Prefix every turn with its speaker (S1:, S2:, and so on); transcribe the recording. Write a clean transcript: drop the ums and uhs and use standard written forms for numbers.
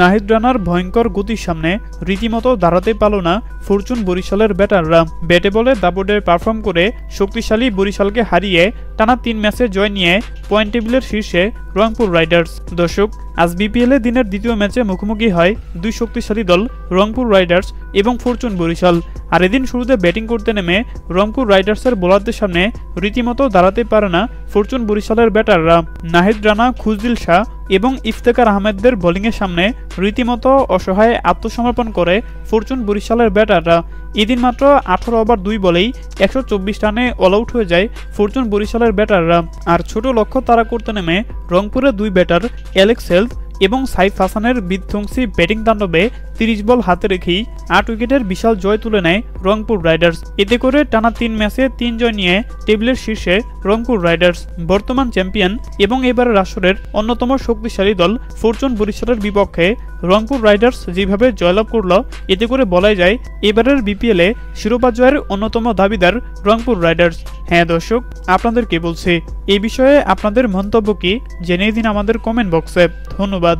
S1: নাহিদ রানার ভয়ঙ্কর গতির সামনে রীতিমতো দাঁড়াতে পারল না ফরচুন বরিশালের ব্যাটাররা। ব্যাটে বলে দাপটে পারফর্ম করে শক্তিশালী বরিশালকে হারিয়ে টানা ৩ ম্যাচে জয় নিয়ে পয়েন্ট টেবিলের শীর্ষে রংপুর রাইডার্স। দর্শক, আজ বিপিএলে দিনের দ্বিতীয় ম্যাচে মুখোমুখি হয় দুই শক্তিশালী দল রংপুর রাইডার্স এবং ফরচুন বরিশাল। আর এদিন শুরুতে ব্যাটিং করতে নেমে রংপুর রাইডার্সের বোলারদের সামনে রীতিমতো দাঁড়াতে পারে না ফরচুন বরিশালের ব্যাটাররা। নাহিদ রানা, খুজদিল শাহ এবং ইফতেখার আহমেদদের বোলিংয়ের সামনে রীতিমতো অসহায় আত্মসমর্পণ করে ফরচুন বরিশালের ব্যাটাররা। এদিন মাত্র ১৮ ওভার ২ বলেই ১২৪ রানে অল আউট হয়ে যায় ফরচুন বরিশালের ব্যাটাররা। আর ছোট লক্ষ্য তাড়া করতে নেমে রংপুরের দুই ব্যাটার অ্যালেক্স হেলথ এবং সাইফ হাসানের বিধ্বংসী ব্যাটিং তাণ্ডবে ৩০ বল হাতে রেখেই ৮ উইকেটের বিশাল জয় তুলে নেয় রংপুর রাইডার্স। এতে করে টানা ৩ ম্যাচে ৩ জয় নিয়ে টেবিলের শীর্ষে রংপুর রাইডার্স। বর্তমান চ্যাম্পিয়ন এবং এবারের আসরের অন্যতম শক্তিশালী দল ফরচুন বরিশালের বিপক্ষে রংপুর রাইডার্স যেভাবে জয়লাভ করল, এতে করে বলাই যায় এবারের বিপিএলে শিরোপা জয়ের অন্যতম দাবিদার রংপুর রাইডার্স। হ্যাঁ দর্শক, আপনাদের কে বলছি, এই বিষয়ে আপনাদের মন্তব্য কি জেনে দিন আমাদের কমেন্ট বক্সে। ধন্যবাদ।